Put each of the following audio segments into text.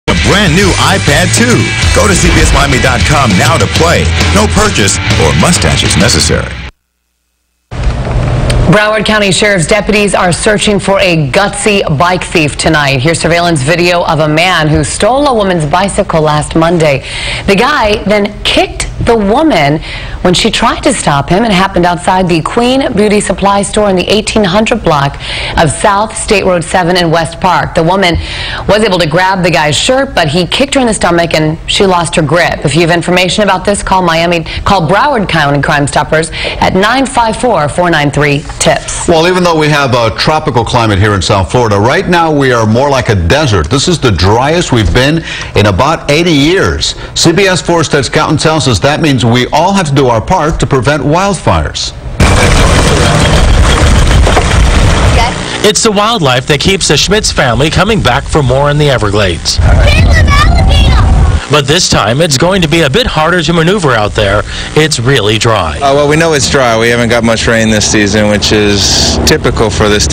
A brand new iPad 2. Go to CBSMiami.com now to play. No purchase or mustaches necessary. Broward County Sheriff's deputies are searching for a gutsy bike thief tonight. Here's surveillance video of a man who stole a woman's bicycle last Monday. The guy then kicked the woman when she tried to stop him. It happened outside the Queen Beauty Supply store in the 1800 block of South State Road 7 in West Park. The woman was able to grab the guy's shirt, but he kicked her in the stomach and she lost her grip. If you have information about this, call Broward County Crime Stoppers at 954-493-TIPS. Well, even though we have a tropical climate here in South Florida, right now we are more like a desert. This is the driest we've been in about 80 years. CBS4 Ted Scouten tells us that means we all have to do our part to prevent wildfires. It's the wildlife that keeps the Schmitz family coming back for more in the Everglades. But this time, it's going to be a bit harder to maneuver out there. It's really dry. Well, we know it's dry. We haven't got much rain this season, which is typical for this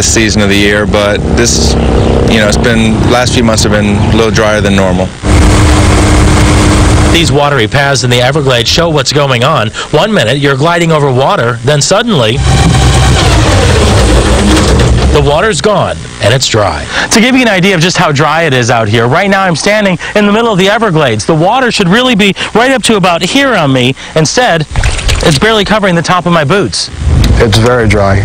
season of the year. But this, it's been, last few months have been a little drier than normal. These watery paths in the Everglades show what's going on. 1 minute, you're gliding over water, then suddenly the water's gone and it's dry. To give you an idea of just how dry it is out here, right now I'm standing in the middle of the Everglades. The water should really be right up to about here on me. Instead, it's barely covering the top of my boots. It's very dry.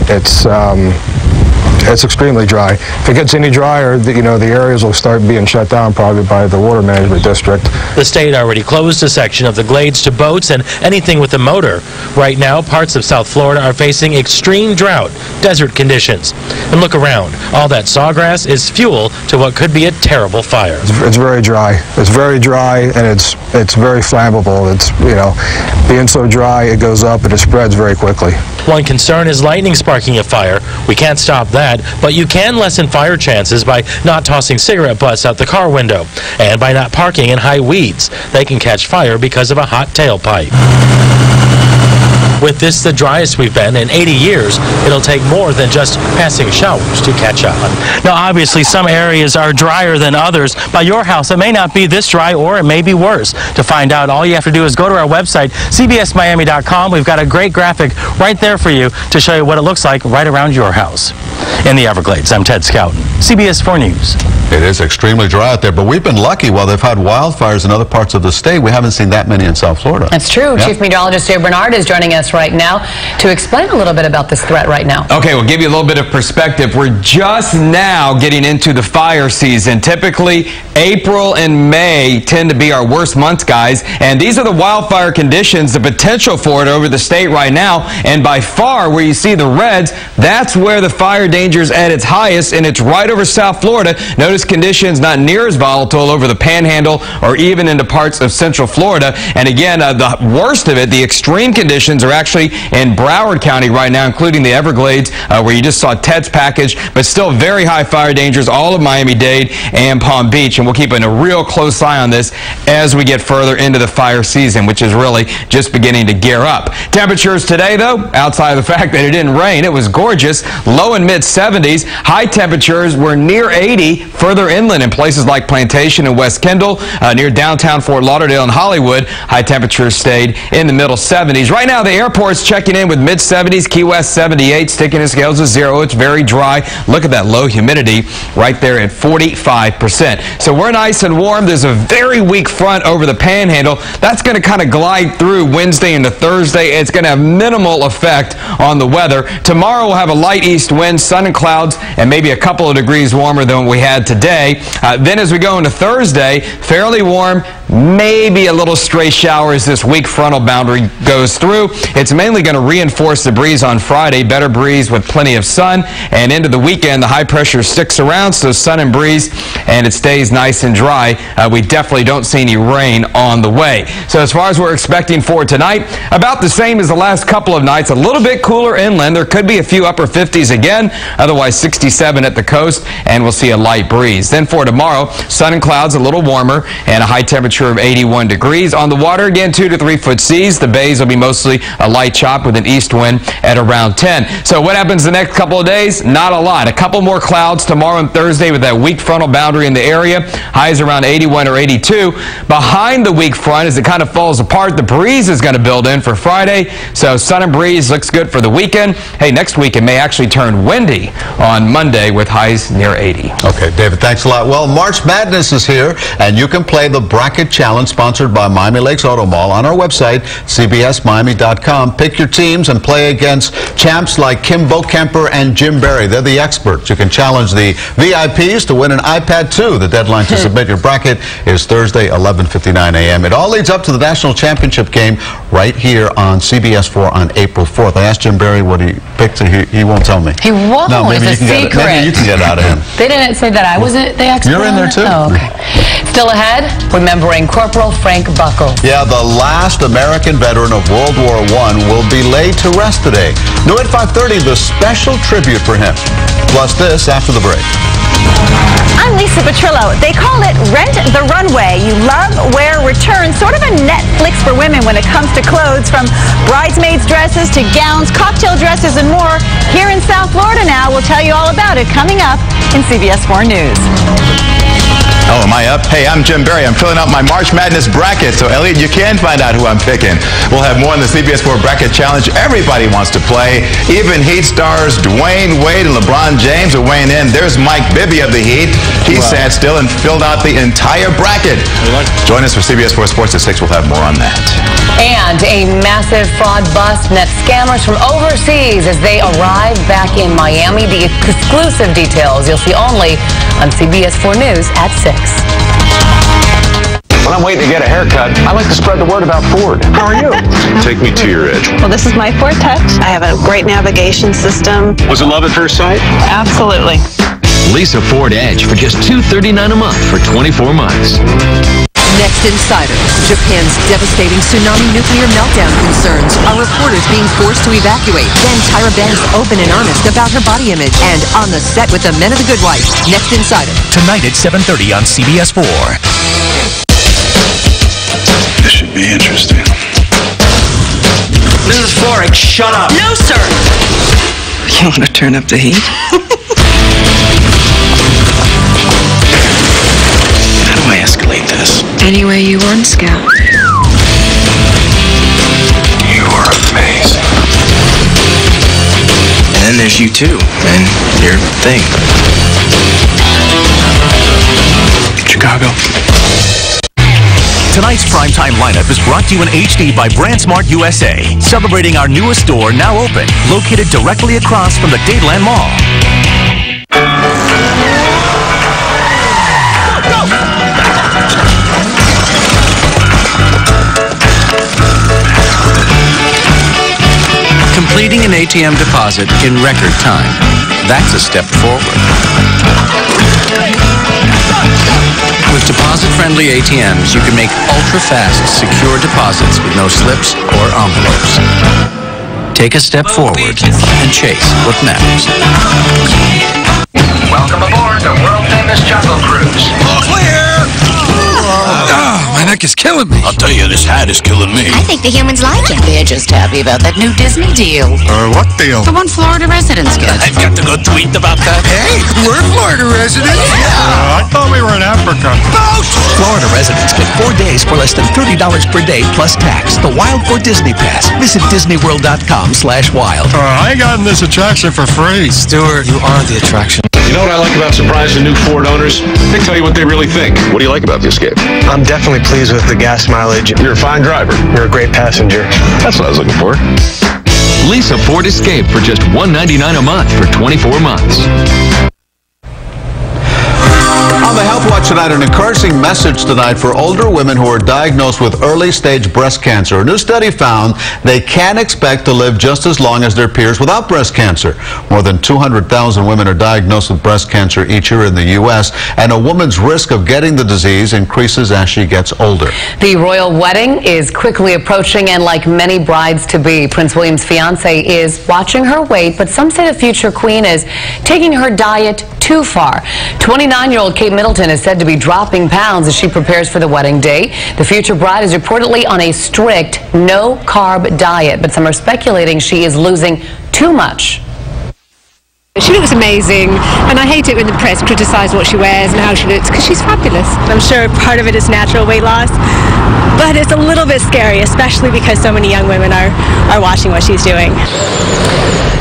It's extremely dry. If it gets any drier, the areas will start being shut down probably by the Water Management District. The state already closed a section of the glades to boats and anything with a motor. Right now, parts of South Florida are facing extreme drought, desert conditions. And look around. All that sawgrass is fuel to what could be a terrible fire. It's very dry. It's very dry, and it's very flammable. It's, being so dry, it goes up and it spreads very quickly. One concern is lightning sparking a fire. We can't stop that, but you can lessen fire chances by not tossing cigarette butts out the car window and by not parking in high weeds. They can catch fire because of a hot tailpipe. With this the driest we've been in 80 years, it'll take more than just passing showers to catch on. Now, obviously, some areas are drier than others. By your house, it may not be this dry or it may be worse. To find out, all you have to do is go to our website, CBSMiami.com. We've got a great graphic right there for you to show you what it looks like right around your house. In the Everglades, I'm Ted Scouten, CBS4 News. It is extremely dry out there, but we've been lucky. While they've had wildfires in other parts of the state, we haven't seen that many in South Florida. That's true. Yep. Chief Meteorologist Jay Bernard is joining us right now to explain a little bit about this threat right now. Okay, we'll give you a little bit of perspective. We're just now getting into the fire season. Typically, April and May tend to be our worst months, guys, and these are the wildfire conditions, the potential for it over the state right now, and by far where you see the reds, that's where the fire danger is at its highest, and it's right over South Florida. Notice conditions not near as volatile over the Panhandle or even into parts of Central Florida. And again, the worst of it, the extreme conditions, are actually in Broward County right now, including the Everglades, where you just saw Ted's package, but still very high fire dangers, all of Miami-Dade and Palm Beach. And we'll keep a real close eye on this as we get further into the fire season, which is really just beginning to gear up. Temperatures today, though, outside of the fact that it didn't rain, it was gorgeous. Low and mid-70s. High temperatures were near 80 further inland in places like Plantation and West Kendall, near downtown Fort Lauderdale and Hollywood. High temperatures stayed in the middle 70s. Right now, the airport's checking in with mid-70s. Key West 78, stickiness scales is 0. It's very dry. Look at that low humidity right there at 45%. So we're nice and warm. There's a very weak front over the Panhandle. That's going to kind of glide through Wednesday into Thursday. It's going to have minimal effect on the weather. Tomorrow we'll have a light east wind, sun and clouds, and maybe a couple of degrees warmer than we had today. Then as we go into Thursday, fairly warm, maybe a little stray shower as this weak frontal boundary goes through. It's mainly going to reinforce the breeze on Friday, better breeze with plenty of sun, and into the weekend the high pressure sticks around, so sun and breeze, and it stays nice and dry. We definitely don't see any rain on the way. So as far as we're expecting for tonight, about the same as the last couple of nights, a little bit cooler inland. There could be a few upper 50s again. Otherwise, 67 at the coast, and we'll see a light breeze. Then for tomorrow, sun and clouds, a little warmer, and a high temperature of 81 degrees. On the water, again, 2 to 3 foot seas. The bays will be mostly a light chop with an east wind at around 10. So what happens the next couple of days? Not a lot. A couple more clouds tomorrow and Thursday with that weak frontal boundary in the area. Highs around 81 or 82. Behind the weak front, as it kind of falls apart, the breeze is going to build in for Friday. So sun and breeze looks good for the weekend. Hey, next week it may actually turn windy on Monday with highs near 80. Okay, David, thanks a lot. Well, March Madness is here, and you can play the Bracket Challenge sponsored by Miami Lakes Auto Mall on our website, CBSMiami.com. Pick your teams and play against champs like Kim Bokemper and Jim Berry. They're the experts. You can challenge the VIPs to win an iPad 2. The deadline to submit your bracket is Thursday, 11:59 a.m. It all leads up to the national championship game right here on CBS4 on April 4th. I asked Jim Berry what he picked, and he won't tell me. He won't. No, maybe it's you a can secret. maybe you can get it out of him. They didn't say that I wasn't the expert. You're in there too. Oh, okay. Still ahead, remembering Corporal Frank Buckles. Yeah, the last American veteran of World War I will be laid to rest today. New at 5:30, the special tribute for him. Plus this after the break. I'm Lisa Petrillo. They call it Rent the Runway. You love, wear, return. Sort of a Netflix for women when it comes to clothes, from bridesmaids dresses to gowns, cocktail dresses, and more. Here in South Florida now, we'll tell you all about it coming up in CBS4 News. Oh, am I up? Hey, I'm Jim Berry. I'm filling out my March Madness bracket, so Elliot, you can find out who I'm picking. We'll have more in the CBS4 Bracket Challenge. Everybody wants to play. Even Heat stars Dwayne Wade and LeBron James are weighing in. There's Mike Bibby of the Heat. He sat still and filled out the entire bracket. Join us for CBS4 Sports at 6. We'll have more on that. And a massive fraud bust nets scammers from overseas as they arrive back in Miami. The exclusive details you'll see only on CBS4 News at 6. When I'm waiting to get a haircut, I like to spread the word about Ford. How are you? Take me to your edge. Well, this is my Ford Touch. I have a great navigation system. Was it love at first sight? Absolutely. Lease a Ford Edge for just $239 a month for 24 months. Next Insider, Japan's devastating tsunami nuclear meltdown concerns. Our reporters being forced to evacuate. Then Tyra Banks open and honest about her body image. And on the set with the men of the Good Wife. Next Insider. Tonight at 7:30 on CBS4. This should be interesting. Mrs. Florrick, shut up. No, sir. You want to turn up the heat? How do I escalate this? Any way you want, Scout. You are amazing. And then there's you too, and your thing. Chicago. Tonight's primetime lineup is brought to you in HD by BrandSmart USA, celebrating our newest store, now open, located directly across from the Dadeland Mall. Completing an ATM deposit in record time. That's a step forward. With deposit-friendly ATMs, you can make ultra-fast, secure deposits with no slips or envelopes. Take a step forward and chase what matters. Welcome aboard the world-famous Jungle Cruise. All clear! My neck is killing me. I'll tell you, this hat is killing me. I think the humans like it. They're just happy about that new Disney deal. What deal? The one Florida residents get. I've got to go tweet about that. Hey, we're Florida residents. I thought we were in Africa. Florida residents get 4 days for less than $30 per day plus tax. The Wild for Disney Pass. Visit DisneyWorld.com/wild. I ain't gotten this attraction for free. Stuart, you are the attraction. You know what I like about surprising new Ford owners? They tell you what they really think. What do you like about the Escape? I'm definitely pleased with the gas mileage. You're a fine driver. You're a great passenger. That's what I was looking for. Lease a Ford Escape for just $199 a month for 24 months. On the Health Watch tonight, an encouraging message tonight for older women who are diagnosed with early-stage breast cancer. A new study found they can expect to live just as long as their peers without breast cancer. More than 200,000 women are diagnosed with breast cancer each year in the U.S., and a woman's risk of getting the disease increases as she gets older. The royal wedding is quickly approaching, and like many brides-to-be, Prince William's fiancée is watching her weight, but some say the future queen is taking her diet too far. 29-year-old Kate Middleton is said to be dropping pounds as she prepares for the wedding day. The future bride is reportedly on a strict no-carb diet, but some are speculating she is losing too much. She looks amazing, and I hate it when the press criticise what she wears and how she looks, because she's fabulous. I'm sure part of it is natural weight loss, but it's a little bit scary, especially because so many young women are watching what she's doing.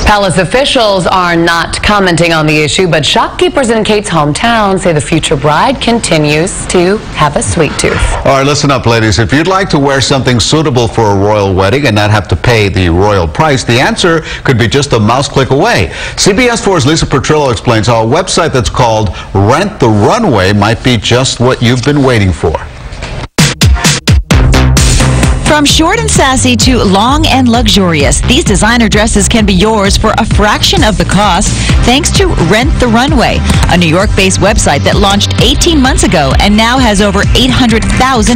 Palace officials are not commenting on the issue, but shopkeepers in Kate's hometown say the future bride continues to have a sweet tooth. All right, listen up, ladies. If you'd like to wear something suitable for a royal wedding and not have to pay the royal price, the answer could be just a mouse click away. CBS4's Lisa Petrillo explains how a website that's called Rent the Runway might be just what you've been waiting for. From short and sassy to long and luxurious, these designer dresses can be yours for a fraction of the cost thanks to Rent the Runway, a New York-based website that launched 18 months ago and now has over 800,000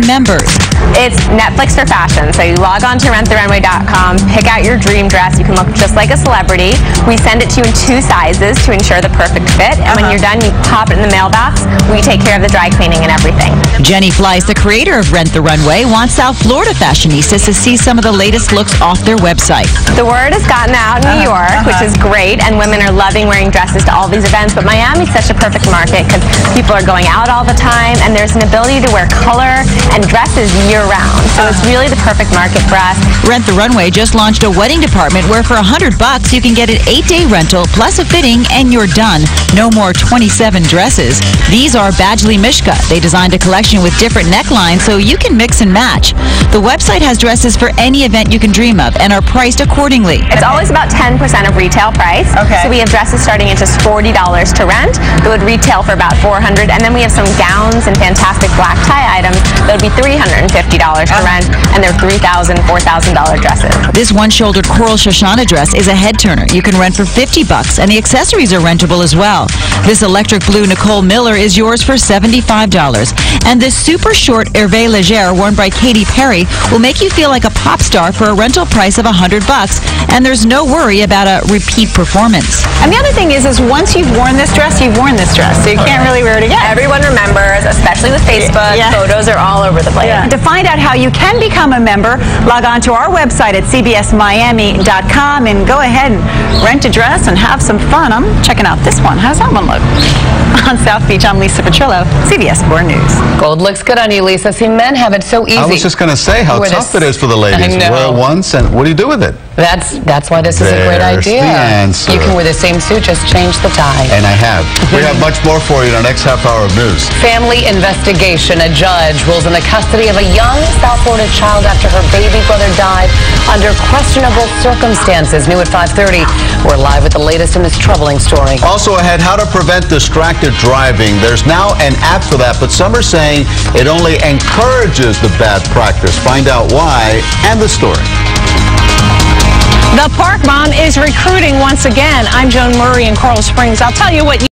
members. It's Netflix for fashion, so you log on to renttherunway.com, pick out your dream dress. You can look just like a celebrity. We send it to you in 2 sizes to ensure the perfect fit, and when you're done, you pop it in the mailbox. We take care of the dry cleaning and everything. Jenny Fleiss, the creator of Rent the Runway, wants South Florida fashionistas to see some of the latest looks off their website. The word has gotten out in New York, which is great, and women are loving wearing dresses to all these events, but Miami's such a perfect market because people are going out all the time, and there's an ability to wear color and dresses year-round, so it's really the perfect market for us. Rent the Runway just launched a wedding department where for $100 you can get an 8-day rental plus a fitting and you're done. No more 27 dresses. These are Badgley Mishka. They designed a collection with different necklines so you can mix and match. The website has dresses for any event you can dream of and are priced accordingly. It's always about 10% of retail price. Okay. So we have dresses starting at just $40 to rent. That would retail for about $400, and then we have some gowns and fantastic black tie items that would be $350 to rent, and they're $3,000, $4,000 dresses. This one-shouldered coral Shoshana dress is a head turner. You can rent for $50, and the accessories are rentable as well. This electric blue Nicole Miller is yours for $75, and this super short Hervé Leger worn by Katy Perry will make you feel like a pop star for a rental price of $100, and there's no worry about a repeat performance. And the other thing is once you've worn this dress, you've worn this dress, so you can't really wear it again. Everyone remembers, especially with Facebook. Photos are all over the place. To find out how you can become a member, log on to our website at cbsmiami.com and go ahead and rent a dress and have some fun. I'm checking out this one. How's that one look? On South Beach, I'm Lisa Petrillo, CBS4 News. Gold looks good on you, Lisa. See, men have it so easy. I was just going to say how tough it is for the ladies. I know. Wear it once, and what do you do with it? That's why this is a great idea. The answer. You can wear the same suit, just change the tie. And I have. We have much more for you in our next half hour of news. Family investigation. A judge rules in the custody of a young South Florida child after her baby brother died under questionable circumstances. New at 5:30. We're live with the latest in this troubling story. Also ahead, how to prevent distracted driving. There's now an app for that, but some are saying it only encourages the bad practice. Find out why and the story. The Park Mom is recruiting once again. I'm Joan Murray in Coral Springs. I'll tell you what.